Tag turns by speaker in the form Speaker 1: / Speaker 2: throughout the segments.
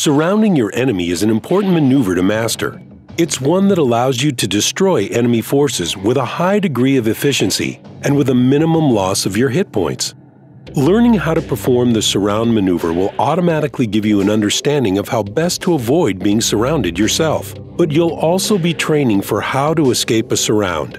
Speaker 1: Surrounding your enemy is an important maneuver to master. It's one that allows you to destroy enemy forces with a high degree of efficiency and with a minimum loss of your hit points. Learning how to perform the surround maneuver will automatically give you an understanding of how best to avoid being surrounded yourself, but you'll also be training for how to escape a surround.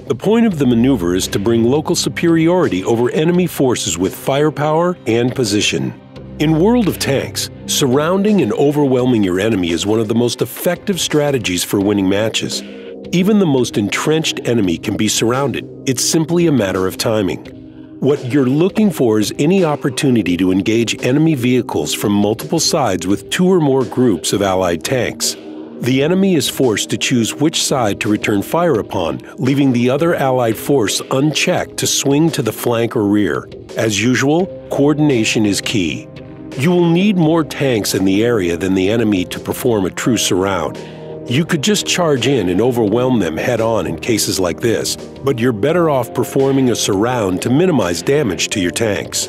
Speaker 1: The point of the maneuver is to bring local superiority over enemy forces with firepower and position. In World of Tanks, surrounding and overwhelming your enemy is one of the most effective strategies for winning matches. Even the most entrenched enemy can be surrounded. It's simply a matter of timing. What you're looking for is any opportunity to engage enemy vehicles from multiple sides with 2 or more groups of allied tanks. The enemy is forced to choose which side to return fire upon, leaving the other allied force unchecked to swing to the flank or rear. As usual, coordination is key. You will need more tanks in the area than the enemy to perform a true surround. You could just charge in and overwhelm them head-on in cases like this, but you're better off performing a surround to minimize damage to your tanks.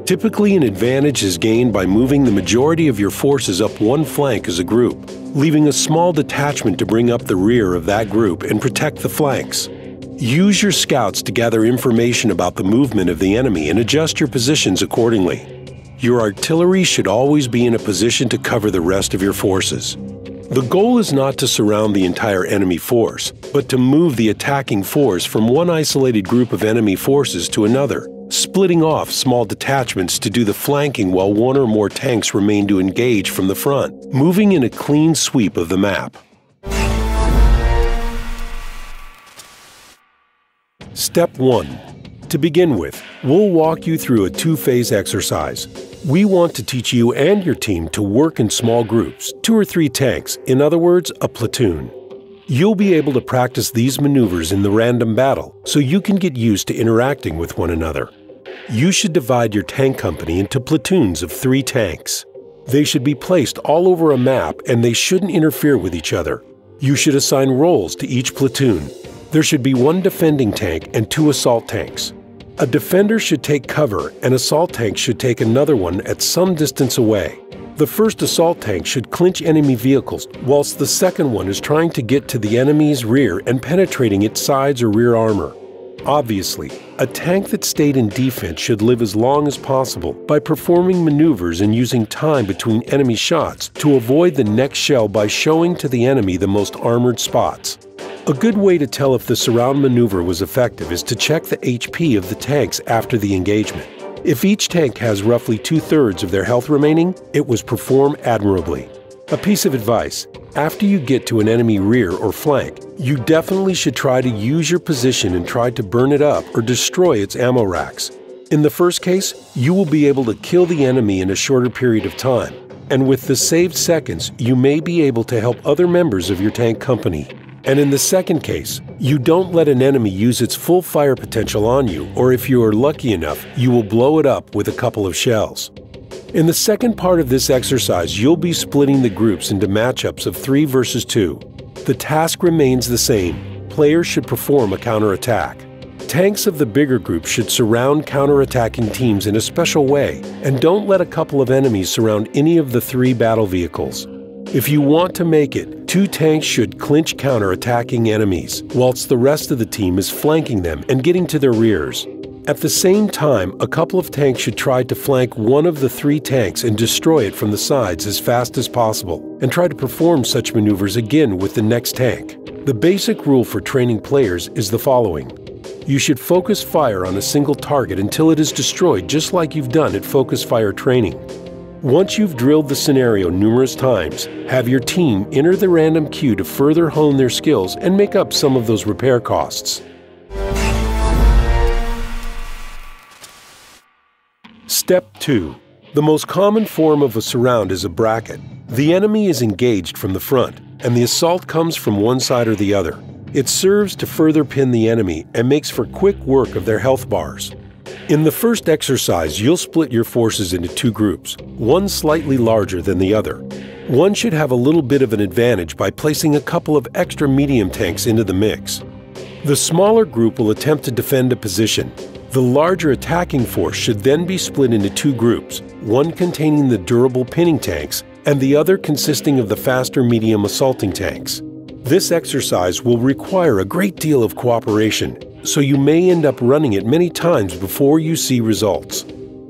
Speaker 1: Typically, an advantage is gained by moving the majority of your forces up one flank as a group, leaving a small detachment to bring up the rear of that group and protect the flanks. Use your scouts to gather information about the movement of the enemy and adjust your positions accordingly. Your artillery should always be in a position to cover the rest of your forces. The goal is not to surround the entire enemy force, but to move the attacking force from one isolated group of enemy forces to another, splitting off small detachments to do the flanking while 1 or more tanks remain to engage from the front, moving in a clean sweep of the map. Step 1. To begin with, we'll walk you through a 2-phase exercise. We want to teach you and your team to work in small groups, 2 or 3 tanks, in other words, a platoon. You'll be able to practice these maneuvers in the random battle, so you can get used to interacting with one another. You should divide your tank company into platoons of 3 tanks. They should be placed all over a map and they shouldn't interfere with each other. You should assign roles to each platoon. There should be 1 defending tank and 2 assault tanks. A defender should take cover, and assault tanks should take another one at some distance away. The first assault tank should clinch enemy vehicles, whilst the second one is trying to get to the enemy's rear and penetrating its sides or rear armor. Obviously, a tank that stayed in defense should live as long as possible by performing maneuvers and using time between enemy shots to avoid the next shell by showing to the enemy the most armored spots. A good way to tell if the surround maneuver was effective is to check the HP of the tanks after the engagement. If each tank has roughly 2/3 of their health remaining, it was performed admirably. A piece of advice: after you get to an enemy rear or flank, you definitely should try to use your position and try to burn it up or destroy its ammo racks. In the first case, you will be able to kill the enemy in a shorter period of time, and with the saved seconds, you may be able to help other members of your tank company. And in the second case, you don't let an enemy use its full fire potential on you, or if you are lucky enough, you will blow it up with a couple of shells. In the second part of this exercise, you'll be splitting the groups into matchups of 3 versus 2. The task remains the same. Players should perform a counterattack. Tanks of the bigger group should surround counterattacking teams in a special way, and don't let a couple of enemies surround any of the 3 battle vehicles. If you want to make it, 2 tanks should clinch counterattacking enemies, whilst the rest of the team is flanking them and getting to their rears. At the same time, a couple of tanks should try to flank one of the 3 tanks and destroy it from the sides as fast as possible, and try to perform such maneuvers again with the next tank. The basic rule for training players is the following. You should focus fire on a single target until it is destroyed, just like you've done at focus fire training. Once you've drilled the scenario numerous times, have your team enter the random queue to further hone their skills and make up some of those repair costs. Step 2. The most common form of a surround is a bracket. The enemy is engaged from the front, and the assault comes from one side or the other. It serves to further pin the enemy and makes for quick work of their health bars. In the first exercise, you'll split your forces into 2 groups, one slightly larger than the other. One should have a little bit of an advantage by placing a couple of extra medium tanks into the mix. The smaller group will attempt to defend a position. The larger attacking force should then be split into 2 groups, one containing the durable pinning tanks and the other consisting of the faster medium assaulting tanks. This exercise will require a great deal of cooperation, so you may end up running it many times before you see results.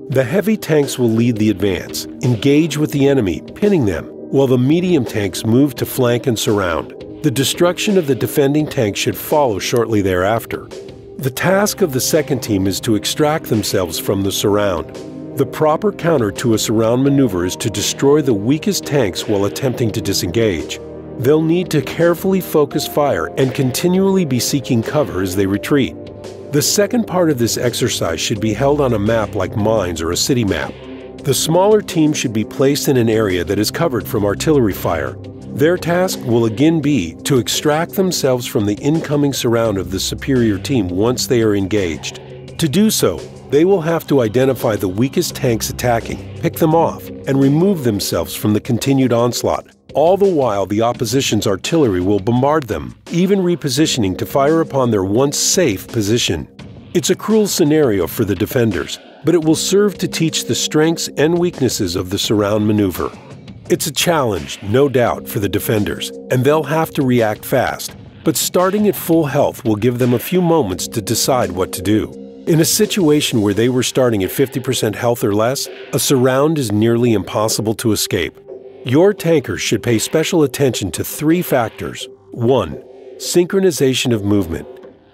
Speaker 1: The heavy tanks will lead the advance, engage with the enemy, pinning them, while the medium tanks move to flank and surround. The destruction of the defending tanks should follow shortly thereafter. The task of the second team is to extract themselves from the surround. The proper counter to a surround maneuver is to destroy the weakest tanks while attempting to disengage. They'll need to carefully focus fire and continually be seeking cover as they retreat. The second part of this exercise should be held on a map like mines or a city map. The smaller team should be placed in an area that is covered from artillery fire. Their task will again be to extract themselves from the incoming surround of the superior team once they are engaged. To do so, they will have to identify the weakest tanks attacking, pick them off, and remove themselves from the continued onslaught. All the while, the opposition's artillery will bombard them, even repositioning to fire upon their once safe position. It's a cruel scenario for the defenders, but it will serve to teach the strengths and weaknesses of the surround maneuver. It's a challenge, no doubt, for the defenders, and they'll have to react fast, but starting at full health will give them a few moments to decide what to do. In a situation where they were starting at 50% health or less, a surround is nearly impossible to escape. Your tankers should pay special attention to 3 factors. 1. Synchronization of movement.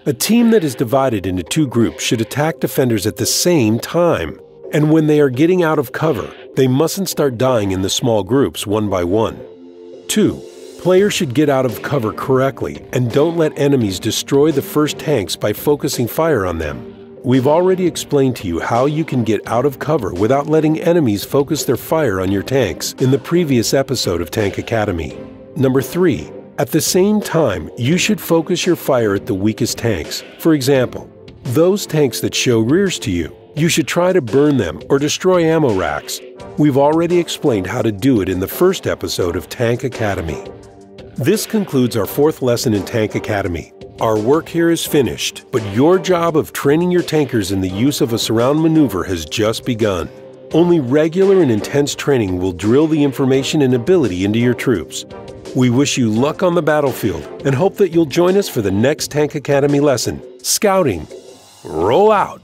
Speaker 1: A team that is divided into 2 groups should attack defenders at the same time. And when they are getting out of cover, they mustn't start dying in the small groups one by one. 2. Players should get out of cover correctly and don't let enemies destroy the first tanks by focusing fire on them. We've already explained to you how you can get out of cover without letting enemies focus their fire on your tanks in the previous episode of Tank Academy. Number 3. At the same time, you should focus your fire at the weakest tanks. For example, those tanks that show rears to you. You should try to burn them or destroy ammo racks. We've already explained how to do it in the first episode of Tank Academy. This concludes our 4th lesson in Tank Academy. Our work here is finished, but your job of training your tankers in the use of a surround maneuver has just begun. Only regular and intense training will drill the information and ability into your troops. We wish you luck on the battlefield and hope that you'll join us for the next Tank Academy lesson. Scouting. Roll out!